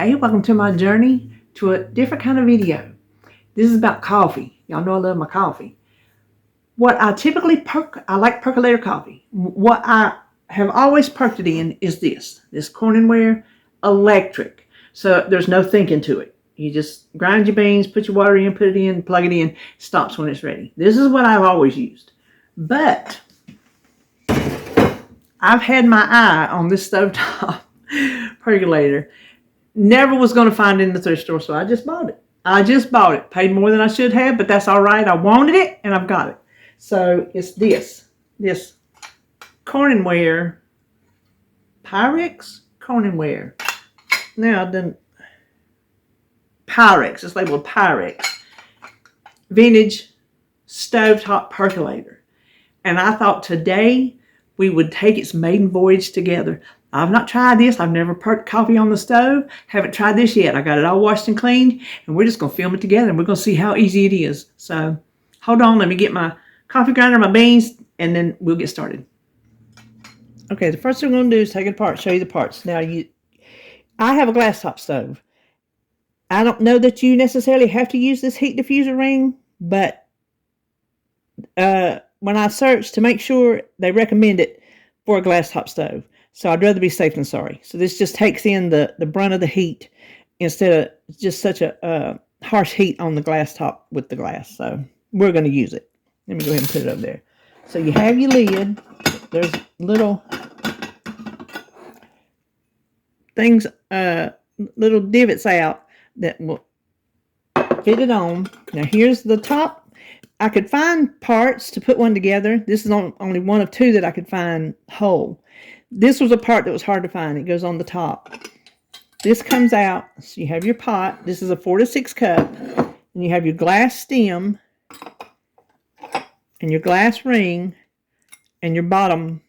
Hey, welcome to my journey to a different kind of video. This is about coffee. Y'all know I love my coffee. What I typically I like percolator coffee. What I have always perked it in is this Corningware electric. So there's no thinking to it. You just grind your beans, put your water in, put it in, plug it in, stops when it's ready. This is what I've always used. But I've had my eye on this stovetop percolator. Never was going to find it in the thrift store, so I just bought it. Paid more than I should have, but that's all right. I wanted it, and I've got it. So it's this Corningware, Pyrex Corningware. Now, then Pyrex. It's labeled Pyrex. Vintage stovetop percolator. And I thought today we would take its maiden voyage together. I've not tried this. I've never perked coffee on the stove. Haven't tried this yet. I got it all washed and cleaned, and we're just going to film it together, and we're going to see how easy it is. So hold on. Let me get my coffee grinder, my beans, and then we'll get started. Okay, the first thing we're going to do is take it apart, show you the parts. Now, I have a glass top stove. I don't know that you necessarily have to use this heat diffuser ring, but when I searched to make sure, they recommend it for a glass top stove. So I'd rather be safe than sorry. So this just takes in the brunt of the heat instead of just such a harsh heat on the glass top with the glass. So we're going to use it. Let me go ahead and put it over there. So you have your lid. There's little things, little divots out that will fit it on. Now here's the top. I could find parts to put one together. This is only one of two that I could find whole. This was a part that was hard to find. It goes on the top. This comes out. So you have your pot. This is a 4 to 6 cup. And you have your glass stem and your glass ring and your bottom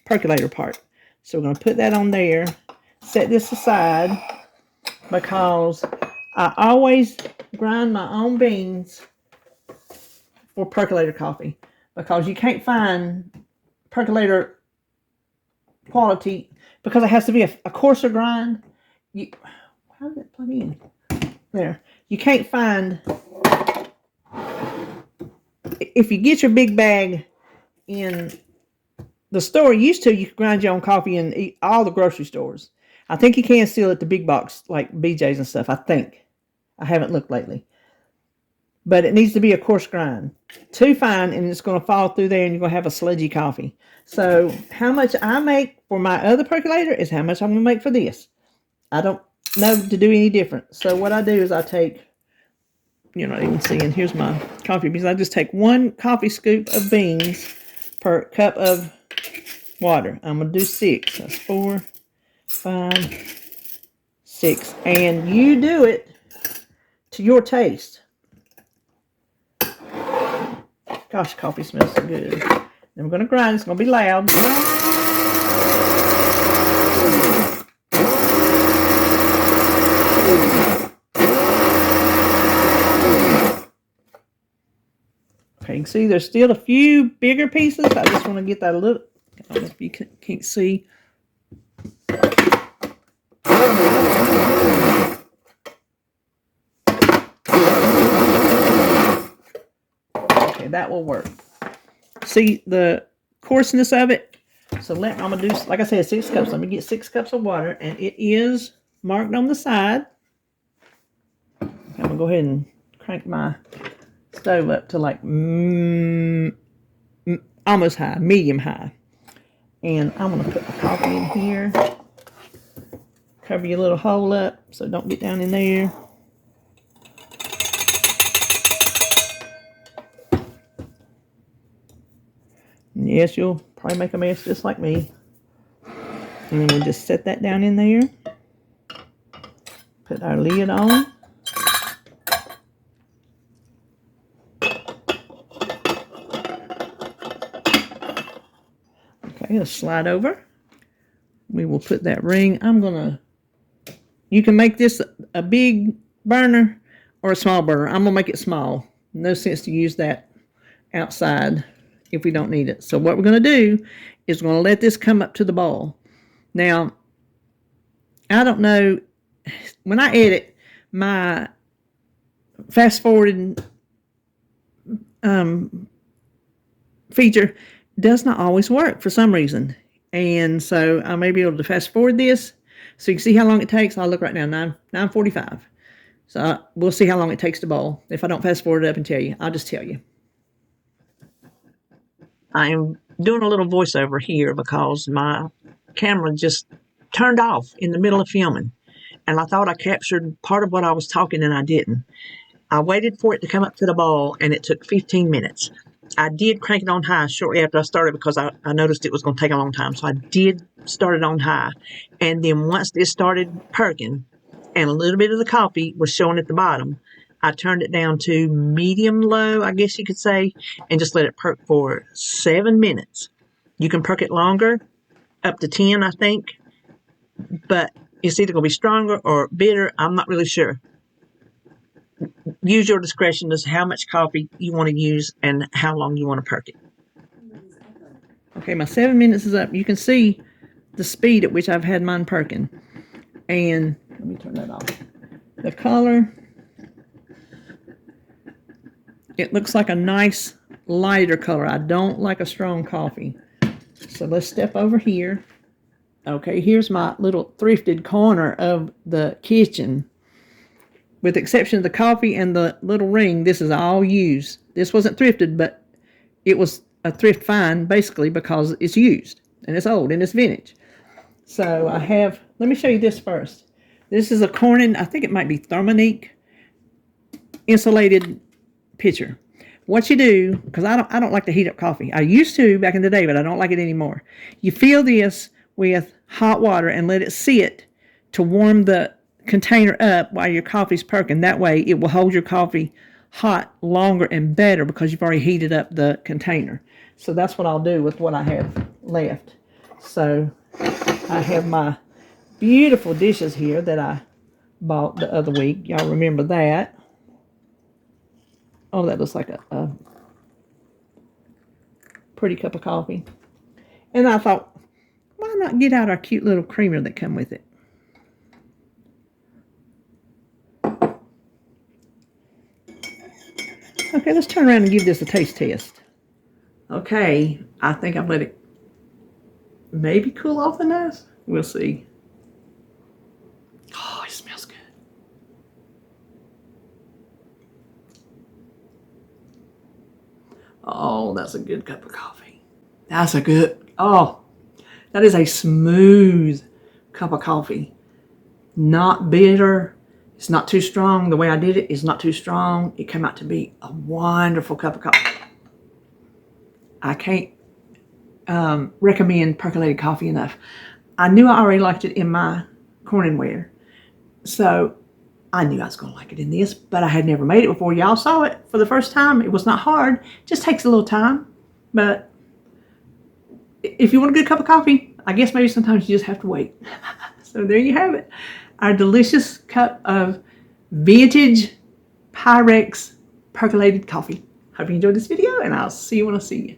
percolator part. So we're going to put that on there. Set this aside because I always grind my own beans for percolator coffee, because you can't find percolator quality because it has to be a coarser grind. How did that plug in? There. You can't find, if you get your big bag in the store, you could grind your own coffee in all the grocery stores. I think you can still at the big box like BJ's and stuff. I think. I haven't looked lately. But it needs to be a coarse grind. Too fine, and it's going to fall through there, and you're going to have a sludgy coffee. So how much I make for my other percolator is how much I'm going to make for this. I don't know to do any different. So what I do is I take, you're not even seeing, here's my coffee beans. I just take 1 coffee scoop of beans per cup of water. I'm going to do 6. That's 4, 5, 6. And you do it to your taste. Gosh, coffee smells so good. Then we're going to grind. It's going to be loud. Okay, you can see there's still a few bigger pieces. I just want to get that a little. I don't know if you can't see. Okay, that will work. See the coarseness of it? So I'm going to do, like I said, 6 cups. Let me get 6 cups of water, and it is marked on the side. I'm going to go ahead and crank my stove up to like almost high, medium high. And I'm going to put my coffee in here. Cover your little hole up so don't get down in there. And yes, you'll probably make a mess just like me. And then we'll just set that down in there. Put our lid on. Okay, let's slide over. We will put that ring. You can make this a big burner or a small burner. I'm going to make it small. No sense to use that outside if we don't need it. So what we're going to do is we're going to let this come up to the boil. Now, I don't know when I edit, my fast forwarding feature does not always work for some reason. And so I may be able to fast forward this so you can see how long it takes. I'll look right now, 9:45. So we'll see how long it takes to boil. If I don't fast forward it up and tell you, I'll just tell you. I am doing a little voiceover here because my camera just turned off in the middle of filming. And I thought I captured part of what I was talking and I didn't. I waited for it to come up to the boil and it took 15 minutes. I did crank it on high shortly after I started because I noticed it was going to take a long time. So I did start it on high. And then once it started perking and a little bit of the coffee was showing at the bottom, I turned it down to medium low, I guess you could say, and just let it perk for 7 minutes. You can perk it longer, up to 10, I think. But it's either going to be stronger or bitter. I'm not really sure. Use your discretion as to how much coffee you want to use and how long you want to perk it. Okay, my 7 minutes is up. You can see the speed at which I've had mine perking. And let me turn that off. The color, it looks like a nice lighter color. I don't like a strong coffee. So let's step over here. Okay, here's my little thrifted corner of the kitchen. With the exception of the coffee and the little ring, this is all used. This wasn't thrifted, but it was a thrift find, basically, because it's used. And it's old, and it's vintage. So I have, let me show you this first. This is a Corning, I think it might be Thermonique insulated pitcher. What you do, because I don't like to heat up coffee. I used to back in the day, but I don't like it anymore. You fill this with hot water and let it sit to warm the container up while your coffee's perking. That way it will hold your coffee hot longer and better because you've already heated up the container. So that's what I'll do with what I have left. So I have my beautiful dishes here that I bought the other week. Y'all remember that? Oh, that looks like a pretty cup of coffee. And I thought, why not get out our cute little creamer that come with it? Okay, let's turn around and give this a taste test. Okay, I think I've let it maybe cool off the nose. We'll see. Oh, it smells good. Oh, that's a good cup of coffee. That's a good, oh, that is a smooth cup of coffee. Not bitter. It's not too strong. The way I did it is not too strong. It came out to be a wonderful cup of coffee. I can't recommend percolated coffee enough. I knew I already liked it in my Corningware. So I knew I was going to like it in this, but I had never made it before. Y'all saw it for the first time. It was not hard. It just takes a little time. But if you want a good cup of coffee, I guess maybe sometimes you just have to wait. So there you have it. Our delicious cup of vintage Pyrex percolated coffee. Hope you enjoyed this video, and I'll see you when I see you.